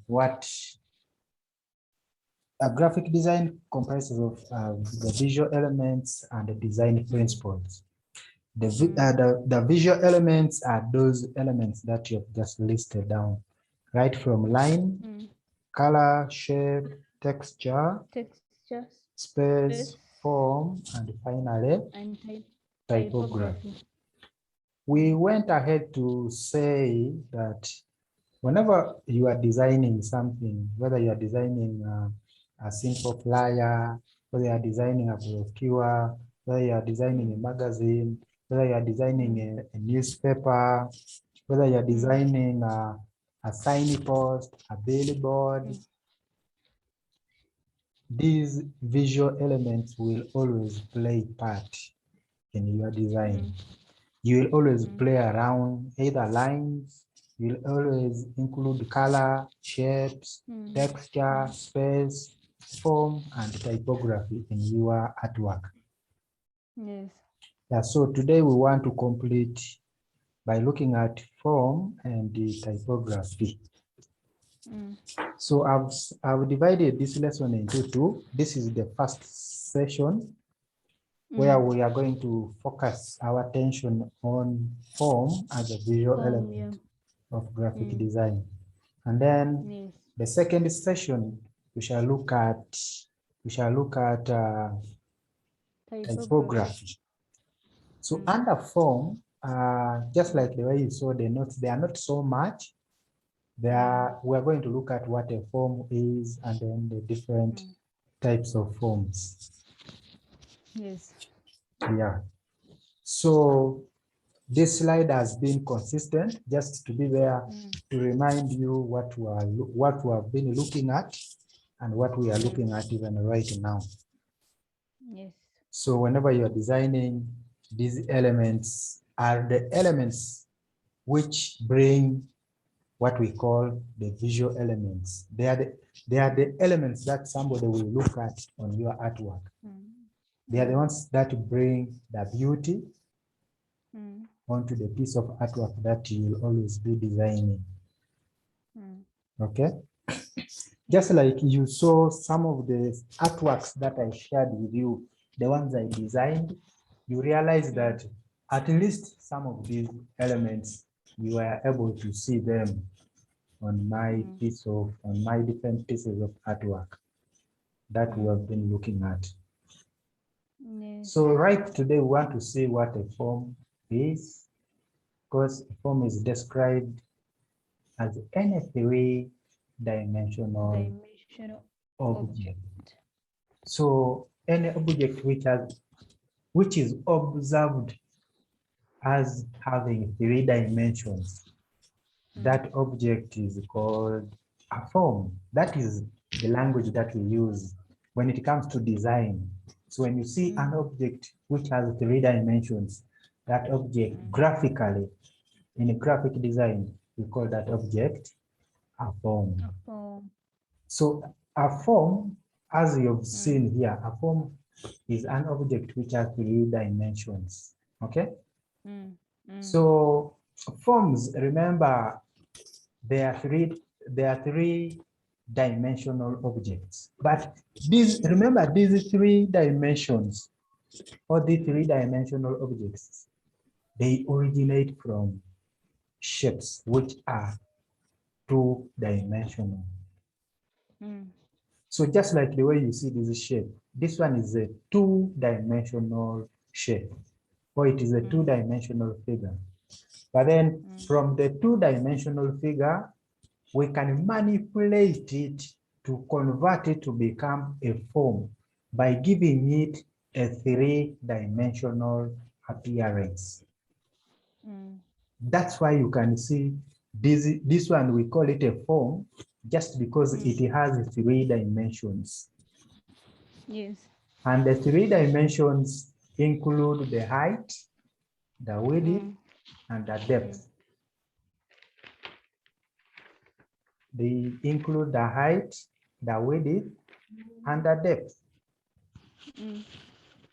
what a graphic design comprises of the visual elements and the design principles. The visual elements are those elements that you've just listed down, right from line, color, shape, texture, space, form, and finally, typography. We went ahead to say that whenever you are designing something, whether you are designing a simple flyer, whether you are designing a brochure, whether you are designing a magazine, whether you are designing a newspaper, whether you are designing a signpost, a billboard, these visual elements will always play part in your design. You will always play around either lines, you'll always include color, shapes, texture, space, form, and typography in your artwork. Yes. Yeah, so today we want to complete by looking at form and the typography. So I've divided this lesson into two. This is the first session where we are going to focus our attention on form as a visual element of graphic design. And then the second session, we shall look at typography. So under form, just like the way you saw the notes, they are not so much. We are going to look at what a form is and then the different types of forms. Yes. Yeah. So this slide has been consistent just to be there to remind you what we have been looking at and what we are looking at even right now. Yes. So whenever you are designing, these elements are the elements which bring what we call the visual elements. They are the elements that somebody will look at on your artwork. They are the ones that bring the beauty onto the piece of artwork that you will always be designing. Okay? Just like you saw some of the artworks that I shared with you, the ones I designed, you realize that at least some of these elements, you were able to see them on my different pieces of artwork that we have been looking at. Yes. So right today, we want to see what a form is, because a form is described as any three-dimensional object. So any object which is observed as having 3 dimensions, that object is called a form. That is the language that we use when it comes to design. So when you see an object which has 3 dimensions, that object graphically, in a graphic design, we call that object a form. So a form, as you've seen here, a form is an object which has 3 dimensions. Okay? So forms, remember, there are three dimensional objects. But remember these 3 dimensions, or the 3-dimensional objects, they originate from shapes which are 2-dimensional. So just like the way you see this shape, this one is a 2-dimensional shape, or it is a 2-dimensional figure. But then from the 2-dimensional figure, we can manipulate it to convert it to become a form by giving it a 3-dimensional appearance. That's why you can see this one, we call it a form just because it has 3 dimensions. Yes. And the 3 dimensions include the height, the width, and the depth. They include the height, the width, and the depth.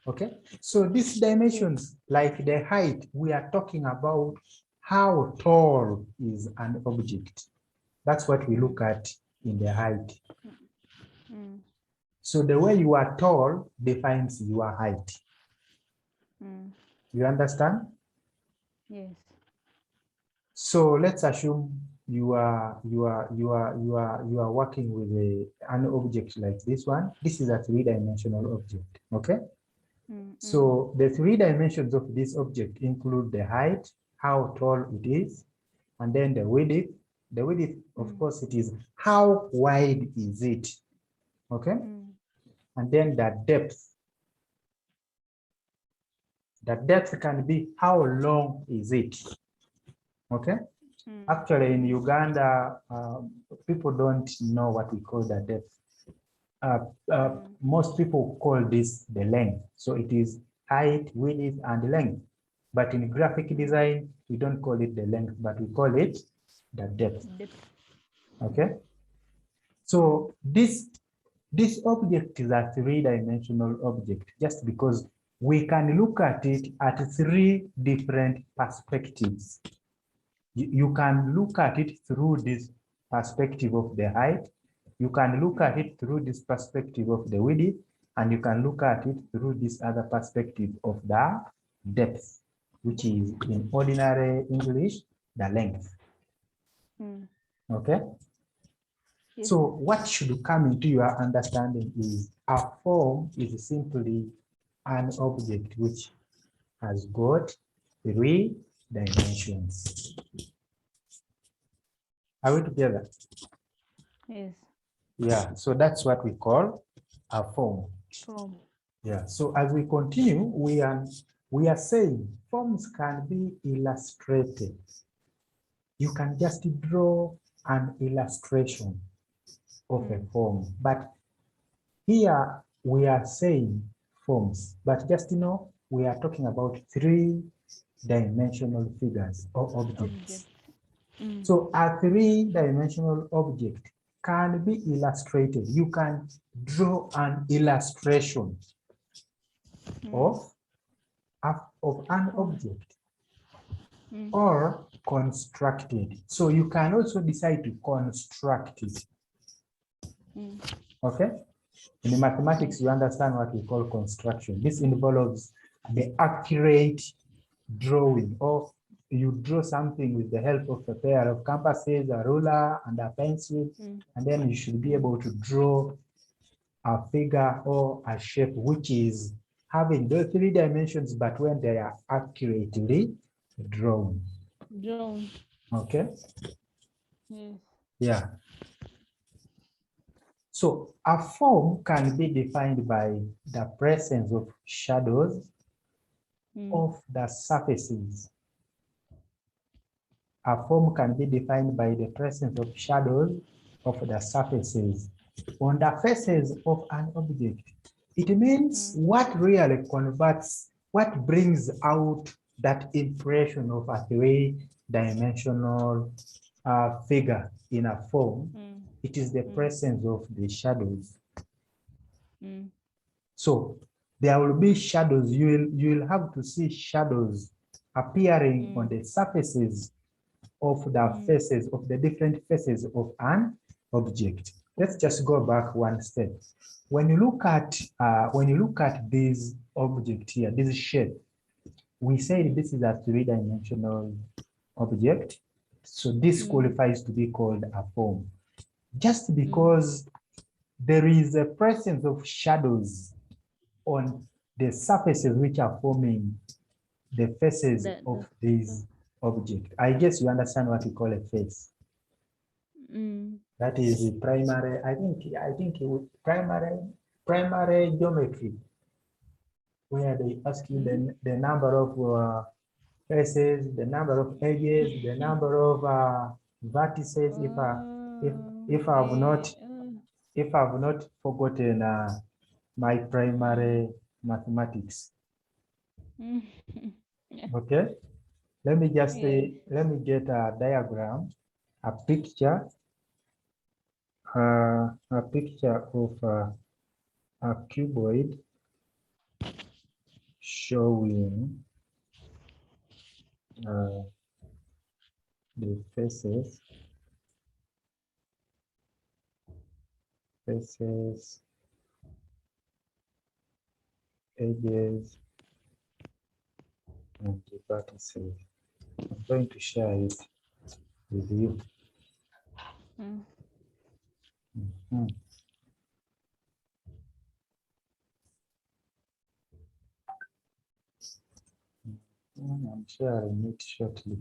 Okay, so these dimensions, like the height, we are talking about how tall is an object. That's what we look at in the height. Mm. So the way you are tall defines your height. Mm. You understand? Yes. So let's assume you are working with an object like this one. This is a three-dimensional object. Okay. Mm. Mm. So the three dimensions of this object include the height, how tall it is, and then the width. The width, of course, it is how wide is it. Okay. Mm. And then the depth. The depth can be how long is it. Okay. Mm. Actually, in Yes. Uganda, people don't know what we call the depth. Most people call this the length. So it is height, width, and length. But in graphic design, we don't call it the length, but we call it the depth. Depth. Okay. So this object is a three-dimensional object just because we can look at it at three different perspectives. You can look at it through this perspective of the height. You can look at it through this perspective of the width, and you can look at it through this other perspective of the depth, which is in ordinary English, the length. Mm. Okay? Yes. So what should come into your understanding is a form is simply an object which has got three dimensions. Are we together? Yes. Yeah, so that's what we call a form. Form. Yeah, so as we continue, we are saying forms can be illustrated. You can just draw an illustration of a form, but here we are saying forms, but just we are talking about three-dimensional figures or objects. Object. Mm. So a three-dimensional object can be illustrated. You can draw an illustration of an object or constructed. So you can also decide to construct it. Okay? In mathematics, you understand what we call construction. This involves the accurate drawing, or you draw something with the help of a pair of compasses, a ruler, and a pencil, and then you should be able to draw a figure or a shape which is having those three dimensions, but when they are accurately drawn. Drawn. Okay? Yes. Yeah. So a form can be defined by the presence of shadows of the surfaces. A form can be defined by the presence of shadows of the surfaces on the faces of an object. It means what really converts, what brings out that impression of a three-dimensional figure in a form. It is the presence of the shadows. So there will be shadows. You will have to see shadows appearing on the surfaces of the faces of the different faces of an object. Let's just go back one step. When you look at this object here, this shape, we said this is a three-dimensional object. So this qualifies to be called a form. Just because there is a presence of shadows on the surfaces which are forming the faces of this object. I guess you understand what we call a face. That is primary, I think it would primary geometry, where they ask you the number of faces, the number of edges, the number of vertices. If I've not forgotten my primary mathematics. Okay, let me just say, let me get a diagram, a picture of a cuboid showing the faces faces, edges, and the vertices. I'm going to share it with you. Mm. Mhm. I'm sharing it shortly.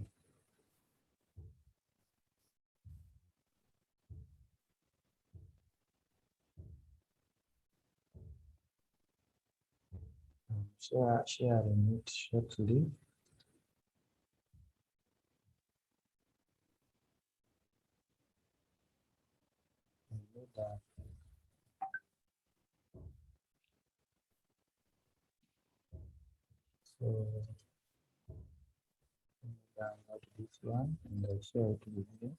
Sharing it shortly. So download this one and I share it with you.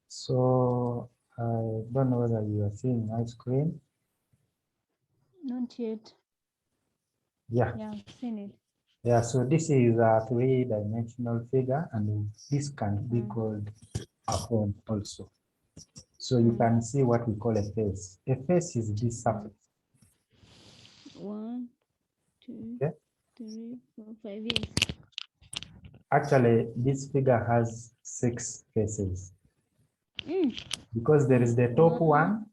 So I don't know whether you are seeing my screen. Not yet. Yeah. Yeah, I've seen it. Yeah, so this is a three-dimensional figure and this can be called a form also. So you can see what we call a face. A face is this surface. 1, 2, Okay? 3, 4, 5 years. Actually, this figure has 6 faces because there is the top one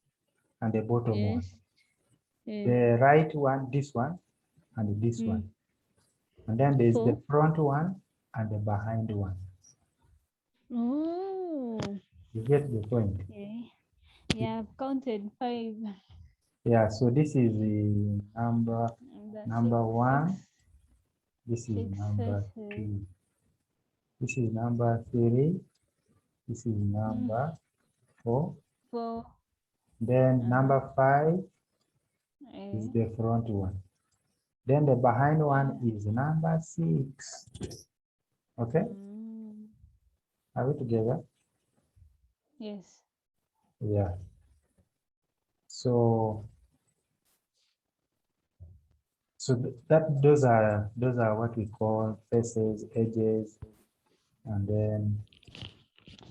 and the bottom one. Yes. Yes. The right one, this one, and this one. And then there is the 4. front one and the behind one. Oh. You get the point? Okay. Yeah, I've counted 5. Yeah, so this is the number And that's number 1. 6. This is 6 number faces. 2. This is number 3. This is number 4. 4. Then number 5 is Eh. the front one. Then the behind one is number 6. Okay, are we together? Yes. Yeah. So those are what we call faces, edges, and then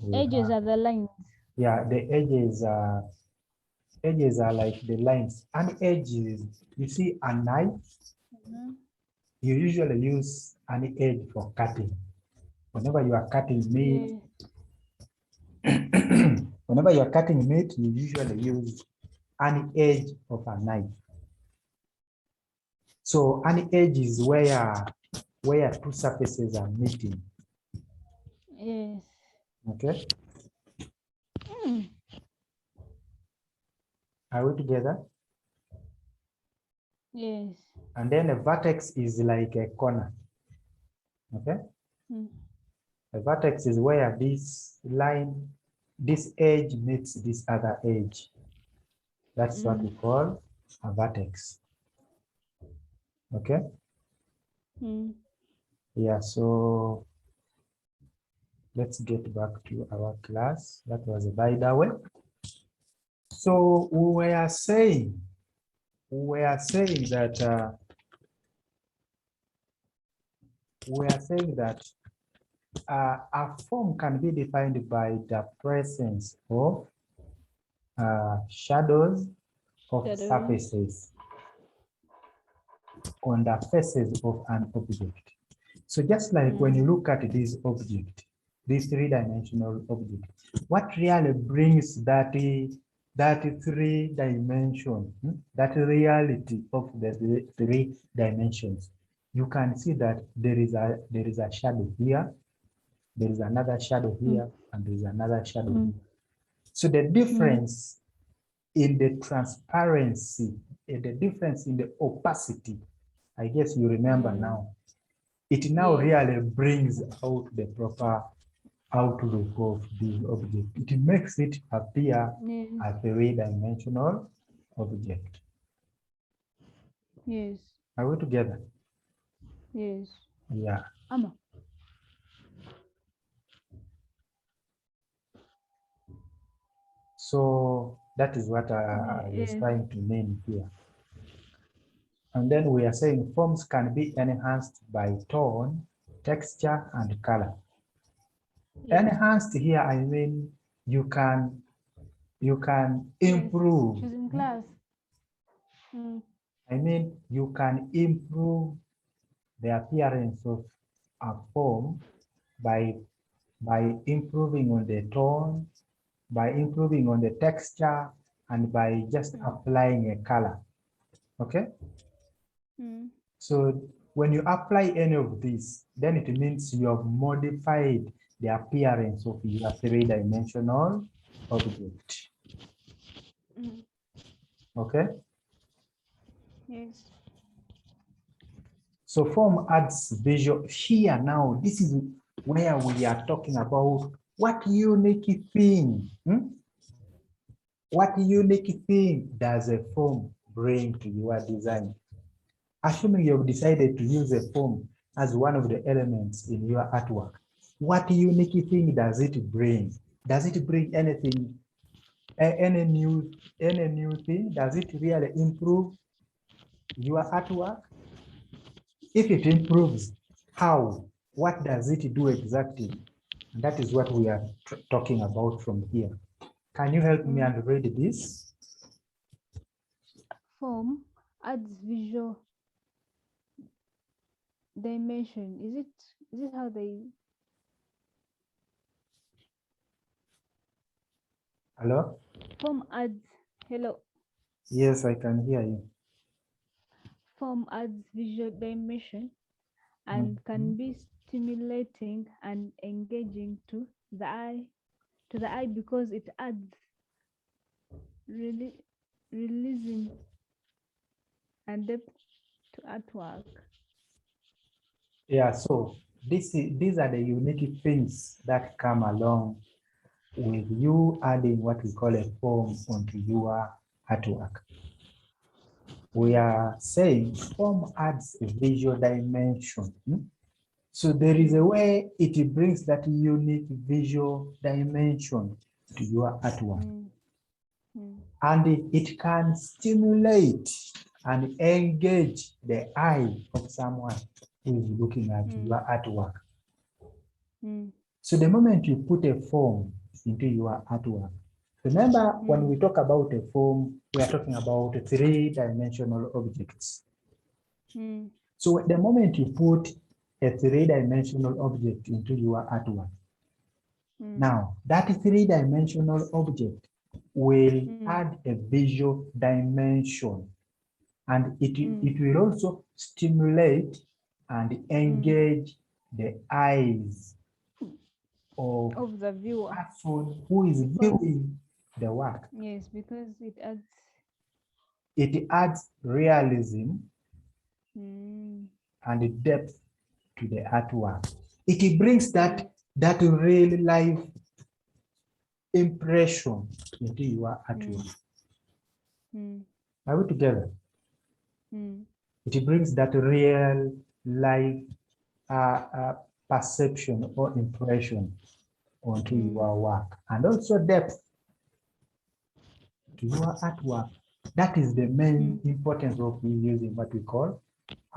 we Edges have, are the lines. yeah, the edges are like the lines. An edge is, you see a knife, you usually use an edge for cutting. Whenever you are cutting meat, Yes. whenever you are cutting meat, you usually use an edge of a knife. So an edge is where two surfaces are meeting. Yes. Okay, Mm. are we together? Yes. And then a vertex is like a corner. Okay, Mm. a vertex is where this line, this edge meets this other edge. That's what we call a vertex. Okay, Mm. yeah, so let's get back to our class. That was by the way. So we were saying that a form can be defined by the presence of shadows of Shadows. surfaces on the faces of an object. So just like when you look at this object, this three-dimensional object, what really brings that three dimension, that reality of the three dimensions, you can see that there is a shadow here, there is another shadow here, and there is another shadow here. So the difference in the transparency, and the difference in the opacity, I guess you remember now, it now Yes. really brings out the proper outlook of the object. It makes it appear Yes. as a three-dimensional object. Yes. Are we together? Yes. Yeah. Ama. So that is what I was Yes. trying to mean here. And then we are saying forms can be enhanced by tone, texture, and color. Yes. Enhanced here, I mean, you can improve. Choosing class. Mm. I mean, you can improve the appearance of a form by improving on the tone, by improving on the texture, and by just applying a color. Okay? Mm. So when you apply any of these, then it means you have modified the appearance of your three-dimensional object. Mm. Okay? Yes. So form adds visual. Here now, this is where we are talking about what unique thing, what unique thing does a form bring to your design? Assuming you have decided to use a form as one of the elements in your artwork, what unique thing does it bring? Does it bring anything, any new thing? Does it really improve your artwork? If it improves, how? What does it do exactly? And that is what we are talking about from here. Can you help me and read this? Form adds visual dimension. Is it how they Hello? form adds hello? Yes, I can hear you. Form adds visual dimension and can be stimulating and engaging to the eye because it adds really realism and depth to artwork. Yeah, so these are the unique things that come along with you adding what we call a form onto your artwork. We are saying form adds a visual dimension. So there is a way it brings that unique visual dimension to your artwork. And it can stimulate and engage the eye of someone who is looking at your artwork. So the moment you put a form into your artwork, remember when we talk about a form, we are talking about three-dimensional objects. So the moment you put a three-dimensional object into your artwork, now that three-dimensional object will add a visual dimension, and it will also stimulate and engage the eyes of the viewer. person who is viewing the work. Yes, because It adds realism and depth to the artwork. It brings that real life impression into your artwork. Are we together? It brings that real life perception or impression onto your work, and also depth to your artwork. That is the main importance of using what we call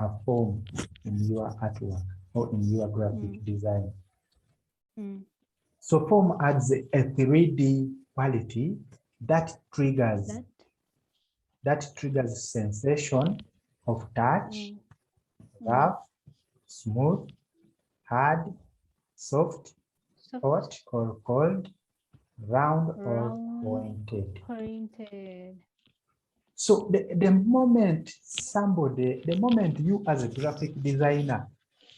a form in your artwork or in your graphic design. So form adds a 3D quality that triggers sensation of touch, rough, smooth, hard, soft, hot or cold, round or pointed. So the moment you as a graphic designer,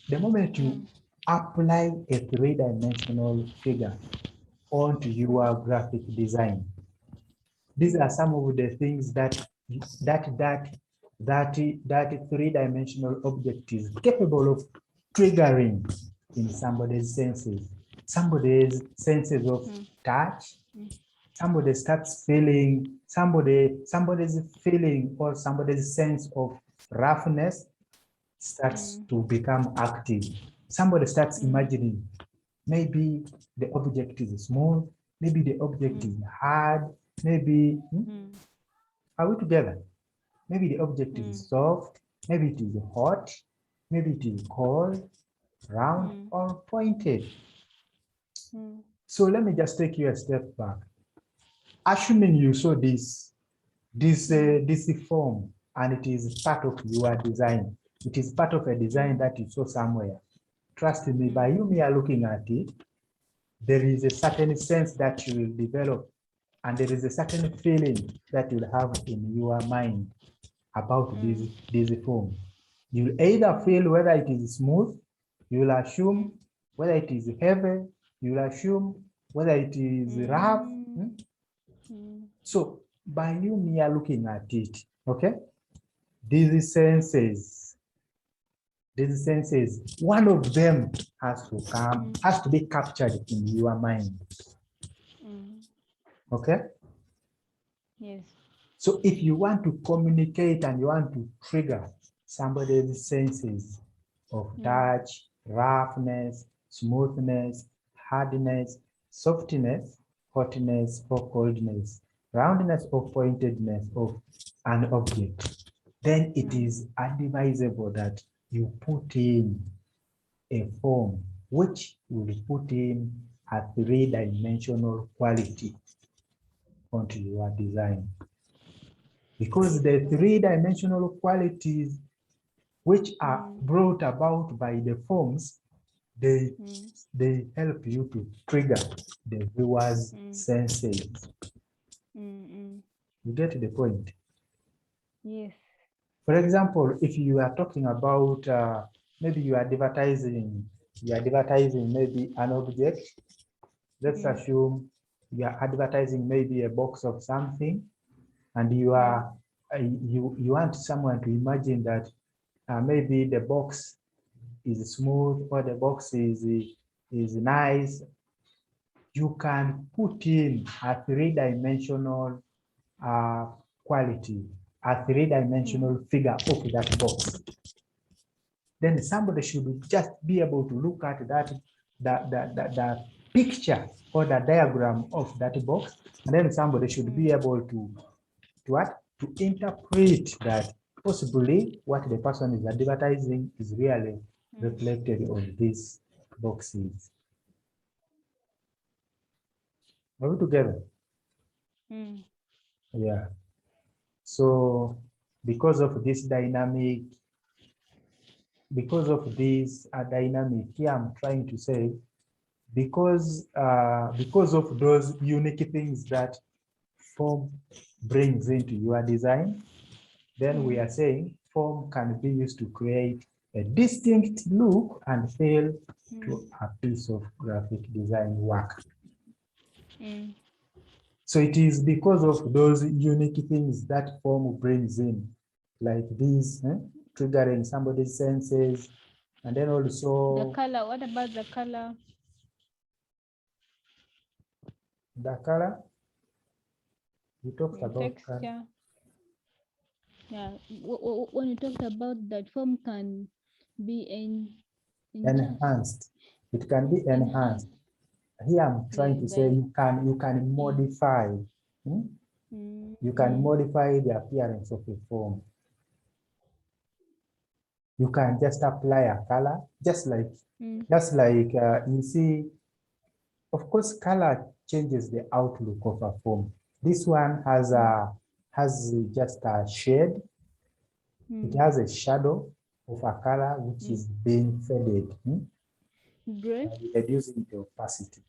the moment you apply a three-dimensional figure onto your graphic design, these are some of the things that three-dimensional object is capable of triggering in somebody's senses. Somebody's senses of touch, somebody starts feeling, somebody's feeling or somebody's sense of roughness starts to become active. Somebody starts imagining, maybe the object is smooth, maybe the object is hard, maybe, are we together? Maybe the object is soft, Maybe it is hot, maybe it is cold, round, or pointed. So let me just take you a step back. Assuming you saw this form and it is part of your design. It is part of a design that you saw somewhere. Trust me, by you me are looking at it, there is a certain sense that you will develop, and there is a certain feeling that you'll have in your mind about this form. You'll either feel whether it is smooth, you'll assume whether it is heavy, you'll assume whether it is rough. So by you me are looking at it, okay? These senses, one of them has to come, has to be captured in your mind. Okay? Yes. So if you want to communicate and you want to trigger somebody's senses of touch, roughness, smoothness, hardness, softness, hotness or coldness, roundness or pointedness of an object, then it is advisable that you put in a form which will put in a three-dimensional quality onto your design. Because the three-dimensional qualities which are brought about by the forms, they help you to trigger the viewer's senses. You get the point? Yes. For example, if you are talking about maybe you are advertising maybe an object. Let's assume you are advertising maybe a box of something, and you are you want someone to imagine that maybe the box is smooth or the box is nice. You can put in a three-dimensional quality, a three-dimensional figure of that box. Then somebody should just be able to look at that picture or the diagram of that box, and then somebody should be able to what? To interpret that possibly what the person is advertising is really reflected on these boxes. Are we together? Yeah. So because of this dynamic, here I'm trying to say, because of those unique things that form brings into your design, then we are saying form can be used to create a distinct look and feel to a piece of graphic design work. So it is because of those unique things that form brings in, like these, triggering somebody's senses, and then also the color. What about the color? the color. We talked about color. Texture. Yeah. When you talked about that form can be Enhanced. It can be enhanced. Here I'm trying to say you can modify. You can modify the appearance of a form. You can just apply a color, just like you see. Of course, color changes the outlook of a form. This one has just a shade. It has a shadow of a color which is being faded. Gray. Reducing the opacity.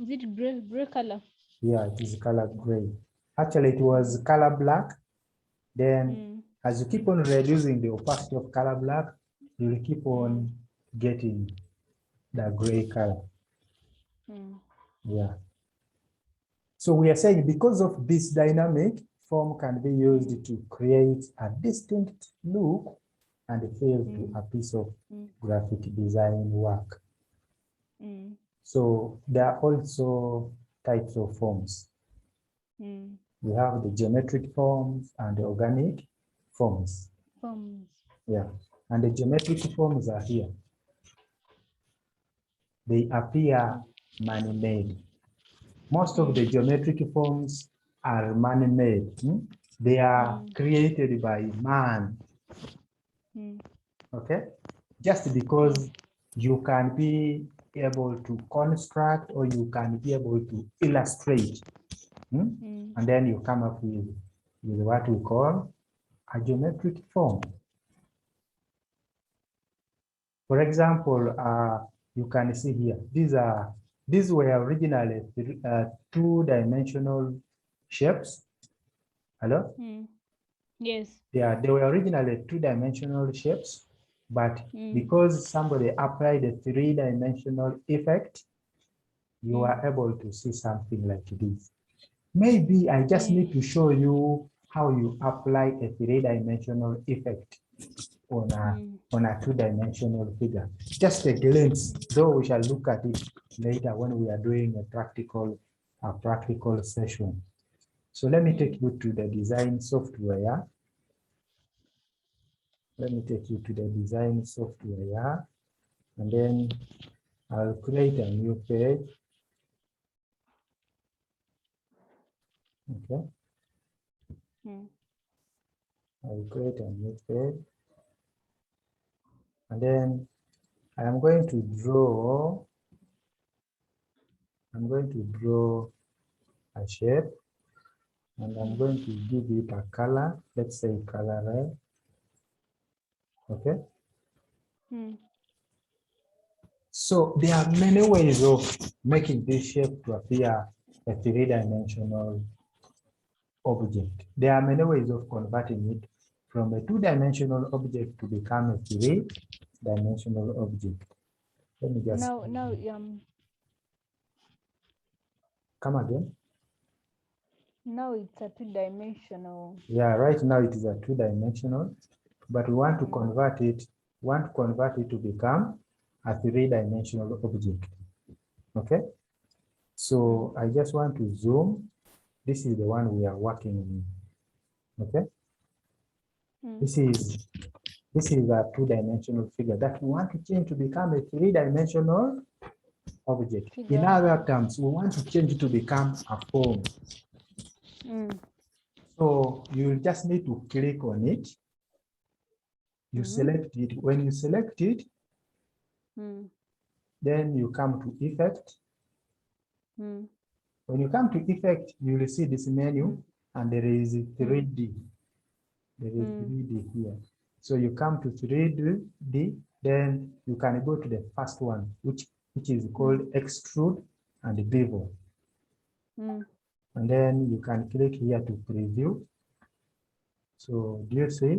Is it gray color? Yeah, it is color gray. Actually, it was color black. Then, as you keep on reducing the opacity of color black, you will keep on getting the gray color. Yeah. So we are saying because of this dynamic, form can be used to create a distinct look and feel to a piece of graphic design work. So there are also types of forms. We have the geometric forms and the organic forms. Yeah, and the geometric forms are here. They appear man-made. Most of the geometric forms are man-made. They are created by man. Mm. Okay, just because you can be able to construct or you can be able to illustrate, Mm. and then you come up with what we call a geometric form. For example, you can see here, these were originally two-dimensional shapes. Hello? Mm. Yes. Yeah, they were originally two-dimensional shapes, but Mm. because somebody applied a three-dimensional effect, you Mm. are able to see something like this. Maybe I just need to show you how you apply a three-dimensional effect on Mm. a two-dimensional figure. Just a glimpse, though we shall look at it later when we are doing a practical session. So let me take you to the design software. Let me take you to the design software, and then I'll create a new page. Okay, Mm. I'll create a new page, and then I am going to draw. I'm going to draw a shape, and I'm going to give it a color. Let's say color red. Okay. Mm. So there are many ways of making this shape to appear a three-dimensional object. There are many ways of converting it from a two-dimensional object to become a three-dimensional object. Let me just Now come again. now it's a two-dimensional. Yeah, right now it is a two-dimensional, but we want to convert it, to become a three-dimensional object. Okay. So I just want to zoom. This is the one we are working with. Okay. This is a two-dimensional figure that we want to change to become a three-dimensional object. In Figure. other terms, we want to change it to become a form. Mm. So you just need to click on it. You select it. When you select it, Mm. then you come to effect. Mm. When you come to effect, you will see this menu, and there is 3D. There is 3D here. So you come to 3D, then you can go to the first one, which is called extrude and bevel. Mm. And then you can click here to preview. So do you see?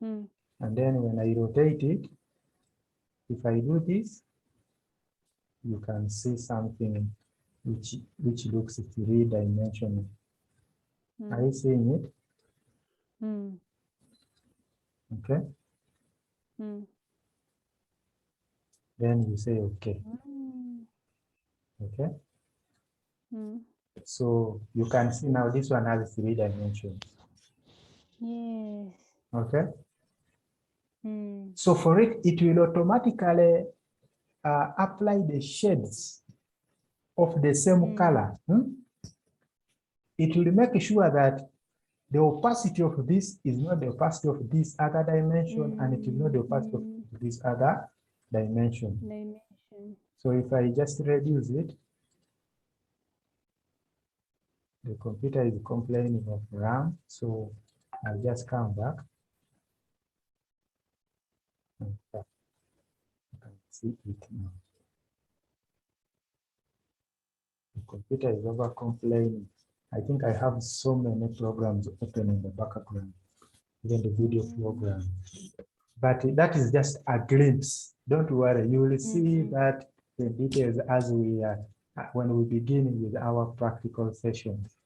Mm. And then when I rotate it, if I do this, you can see something which looks three-dimensional. Are you seeing it? Mm. Okay. Mm. Then you say okay. Mm. Okay. Mm. So you can see now this one has three dimensions. Yes. Okay. Mm. So for it, it will automatically apply the shades of the same color. It will make sure that the opacity of this is not the opacity of this other dimension, and it is not the opacity of this other dimension. Dimension. So if I just reduce it, the computer is complaining of RAM, so I'll just come back. And you can see it now. The computer is over complaining. I think I have so many programs open in the background, even the video program. But that is just a glimpse. Don't worry, you will see that the details as we are when we begin with our practical sessions.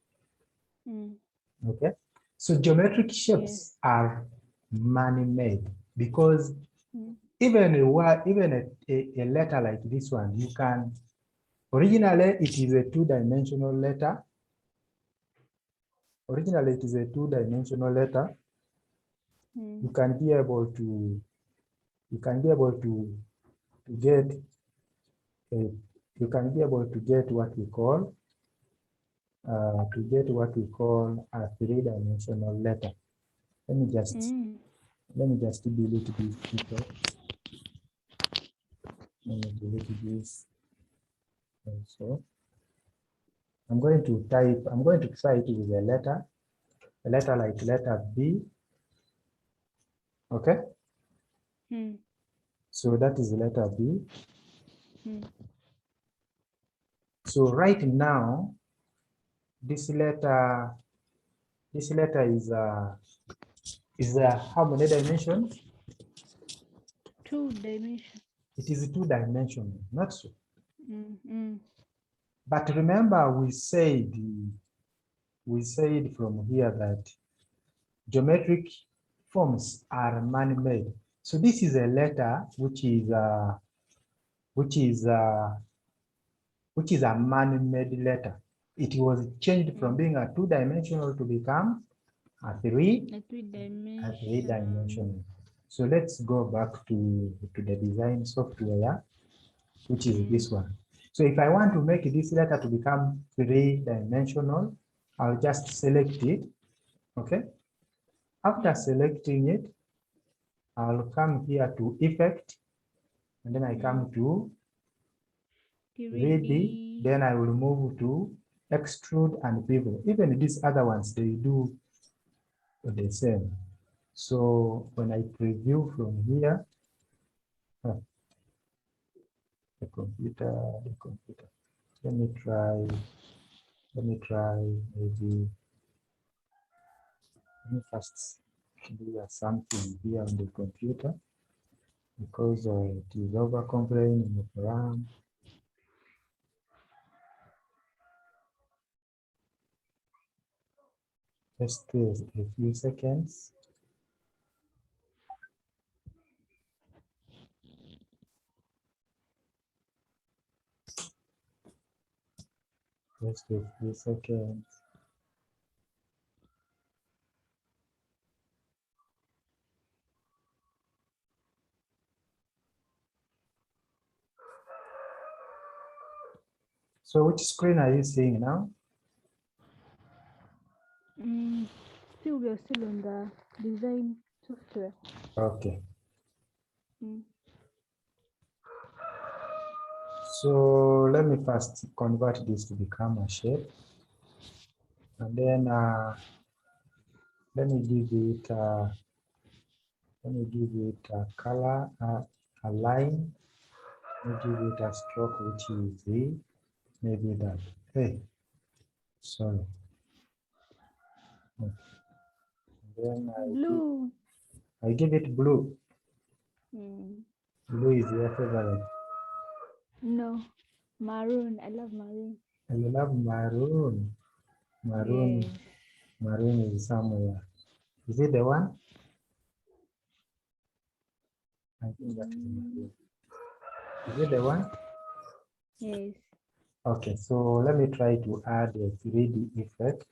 Okay, so geometric shapes are man-made because even a letter like this one, you can originally it is a two-dimensional letter. Originally, it is a two-dimensional letter. You can be able to get a what we call a three-dimensional letter. Let me just Let me just delete these effects. Let me delete this also. I'm going to try it with a letter like letter B. Okay. So that is letter B. So right now, this letter is how many dimensions? 2 dimension. It is 2-dimensional, not so. Mm. But remember, we said from here that geometric forms are man-made. So this is a letter which is a man-made letter. It was changed from being a 2-dimensional to become a 3-dimensional. 3-dimensional. So let's go back to the design software, which is this one. So if I want to make this letter to become 3-dimensional, I'll just select it. Okay. After selecting it, I'll come here to effect, and then I come to 3D. Then I will move to extrude and bevel. Even these other ones, they do the same. So when I preview from here, the computer. Let me try maybe, let me first do something here on the computer because it is over complaining of RAM. Just a few seconds. Just a few seconds. So which screen are you seeing now? Still, we are still on the design software. Okay. So let me first convert this to become a shape. And then let me give it a color, a line. Let me give it a stroke, which is maybe that. Hey, sorry. Okay. Then Blue. I give it blue. Blue is your favorite. No, maroon. I love maroon. I love maroon. Maroon. Yes. Maroon is somewhere. Is it the one? I think that is maroon. Is it the one? Yes. Okay, so let me try to add a 3D effect.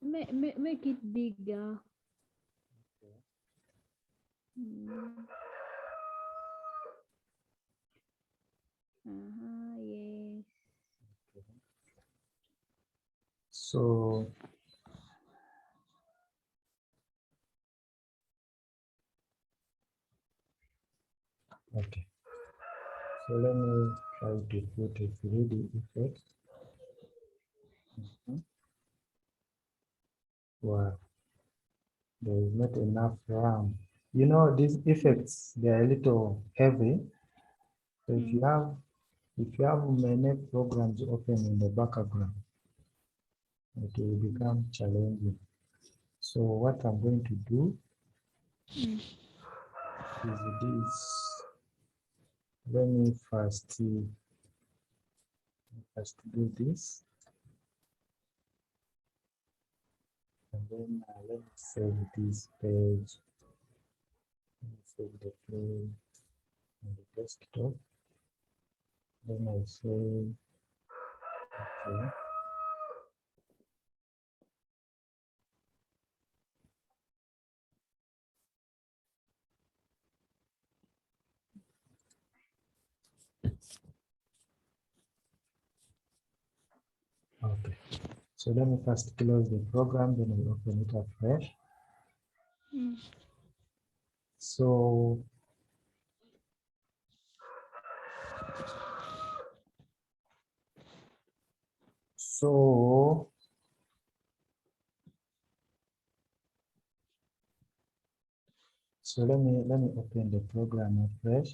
Make it bigger. Yes. So okay. So let me try to put a 3D effect. Wow, there is not enough RAM. You know, these effects, they are a little heavy. So if you have many programs open in the background, it will become challenging. So what I'm going to do is this. Let me first do this. And then let me save this page. Let me save the page on the desktop. Then I say, okay. Okay. So let me first close the program, then I open it up fresh. Mm. So so so let me open the program afresh.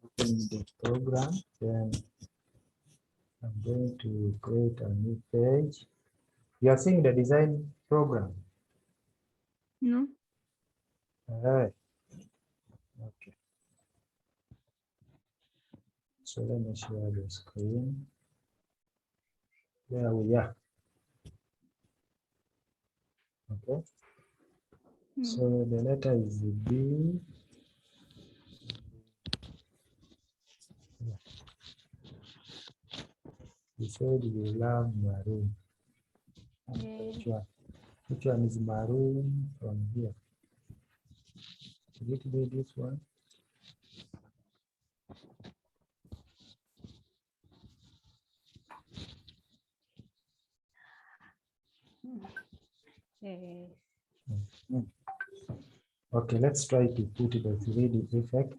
Open the program, then I'm going to create a new page. You are seeing the design program. No. All right. Okay. So let me share the screen. There we are. Okay. Mm. So the letter is B. Yeah. You said you love maroon. Yeah. Which one? Which one is maroon from here? Should it be this one? Yes. Mhm. Okay, let's try to put the 3D effect.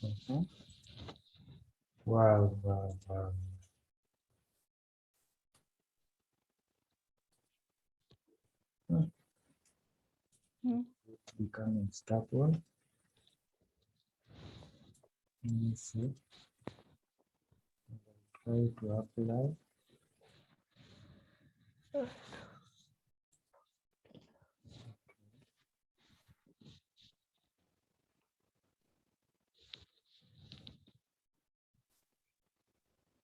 Mhm. Wow, wow, wow. Mm. It's becoming stubborn. Let me see. Try to apply.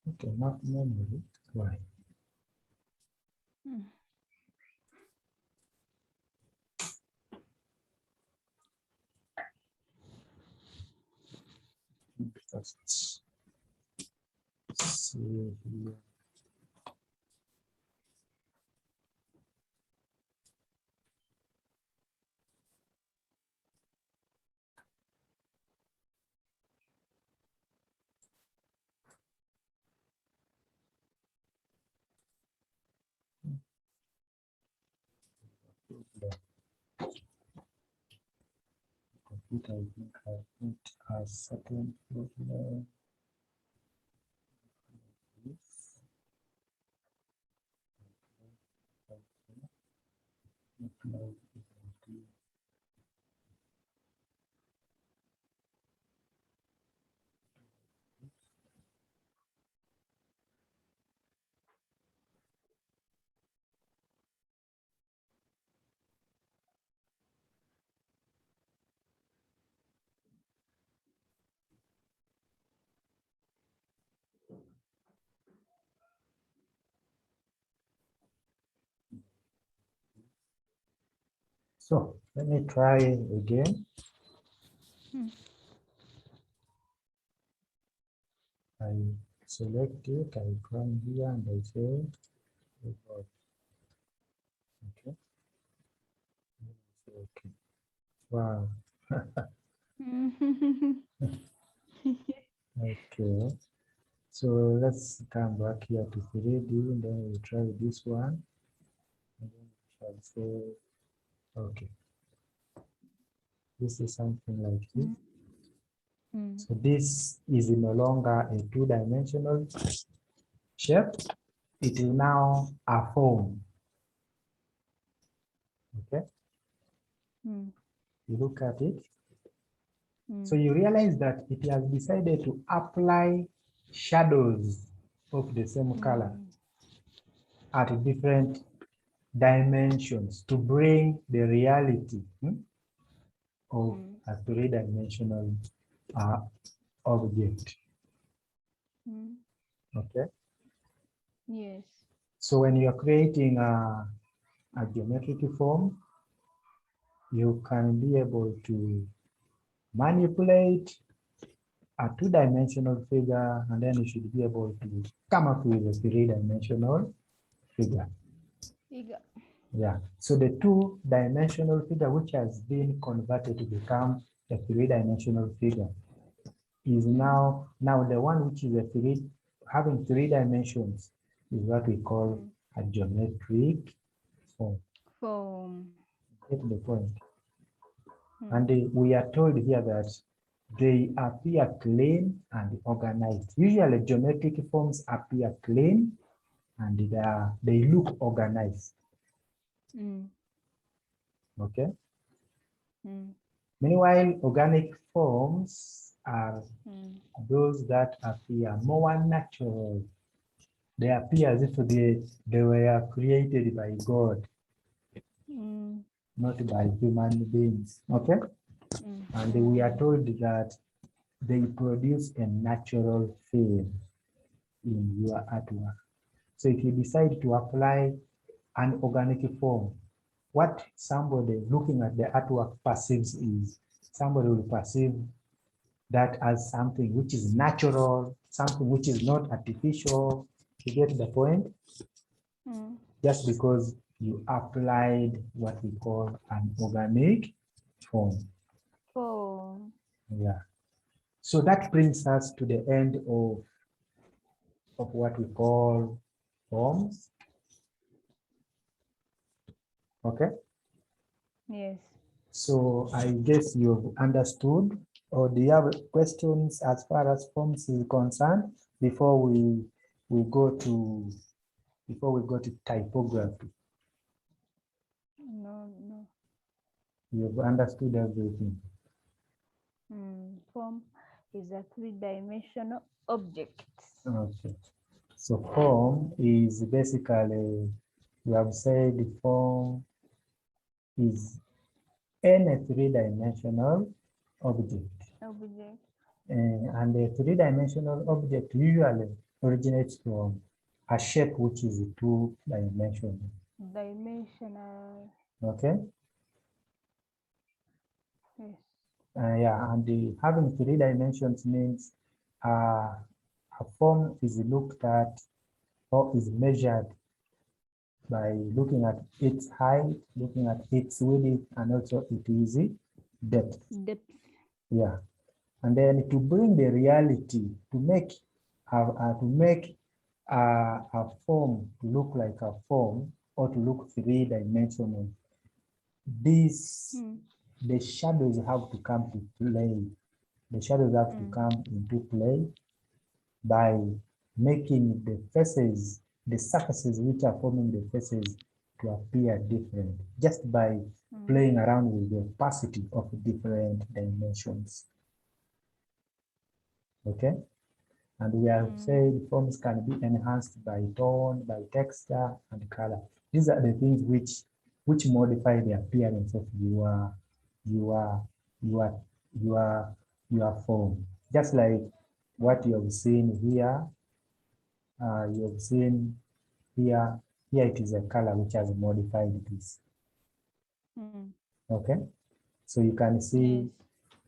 Okay, not memory. Why? Mm. Just see here. The computer, I think I put a certain problem. So let me try again. Mm. I select it, I come here and I say, record. Okay. Okay. Wow. Mm. Okay. So let's come back here to 3D and then we try this one. And then we shall say, okay, this is something like this. Mm. So this is no longer a two-dimensional shape. It is now a form. Okay. Mm. You look at it. So Mm. you realize that it has decided to apply shadows of the same color Mm. at different dimensions to bring the reality of Mm. a three-dimensional uh, object. Mm. Okay. Yes. So when you are creating a geometric form, you can be able to manipulate a two-dimensional figure, and then you should be able to come up with a three-dimensional figure. Yeah, so the two-dimensional figure which has been converted to become a three-dimensional figure is now the one which is having three dimensions is what we call a geometric form. Get the point. And we are told here that they appear clean and organized. Usually geometric forms appear clean and they look organized. Okay. Meanwhile, organic forms are those that appear more natural. They appear as if they were created by God, not by human beings. Okay? And we are told that they produce a natural feel in your artwork. So if you decide to apply an organic form, what somebody looking at the artwork perceives is somebody will perceive that as something which is natural, something which is not artificial. You get the point? Just because you applied what we call an organic form. Yeah. So that brings us to the end of what we call forms. Okay. Yes. So I guess you've understood, or do you have questions as far as forms is concerned before we go to typography? No. You've understood everything. Form is a three-dimensional object. Okay. So form is basically, we have said form is any three-dimensional object. And a three-dimensional object usually originates from a shape which is two-dimensional. Okay. Yes. Yeah, and having three dimensions means a form is looked at or is measured by looking at its height, looking at its width, and also its depth. Yeah, and then to bring the reality, to make a form to look like a form or to look three-dimensional, the shadows have to come to play. The shadows have to come into play by making the faces, the surfaces which are forming the faces to appear different, just by playing around with the opacity of different dimensions. Okay? And we have said forms can be enhanced by tone, by texture, and color. These are the things which modify the appearance of your form. Just like what you have seen here, you have seen here. Here it is a color which has modified this. Okay, so you can see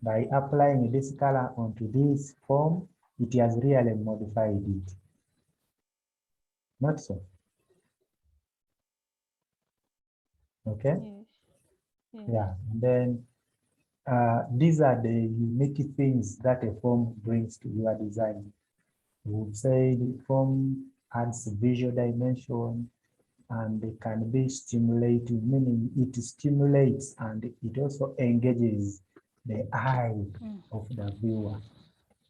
by applying this color onto this form, it has really modified it. Not so. Okay. Yeah, and then these are the unique things that a form brings to your design. We would say the form adds visual dimension, and it can be stimulating, meaning it stimulates and it also engages the eye of the viewer,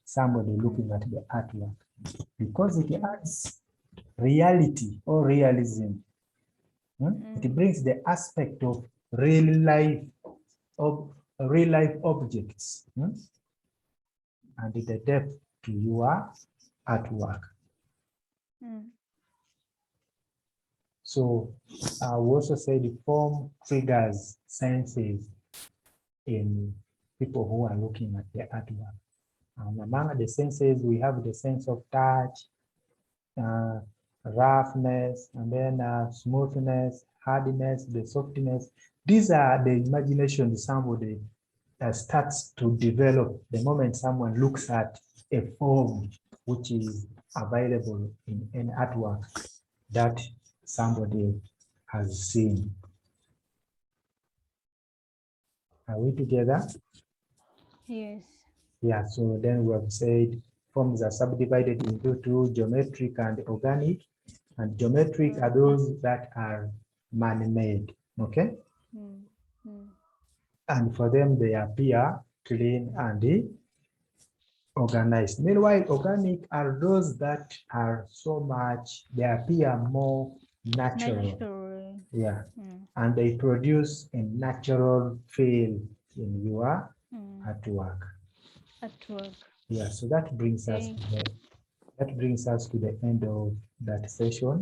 somebody looking at the artwork, because it adds reality or realism. It brings the aspect of real life objects and the depth to your artwork. So we also say the form triggers senses in people who are looking at the artwork. And among the senses, we have the sense of touch, roughness, and then smoothness, hardness, the softness. These are the imagination somebody starts to develop the moment someone looks at a form which is available in any artwork that somebody has seen. Are we together? Yes. Yeah, so then we have said forms are subdivided into two, geometric and organic. And geometric are those that are man-made, okay? Mm. Mm. And for them, they appear clean and organized. Meanwhile, organic are those that are so much, they appear more natural. Natural. Yeah. Mm. And they produce a natural feel in your Mm. artwork. Artwork. Yeah, so that brings us Okay. to the end of that session.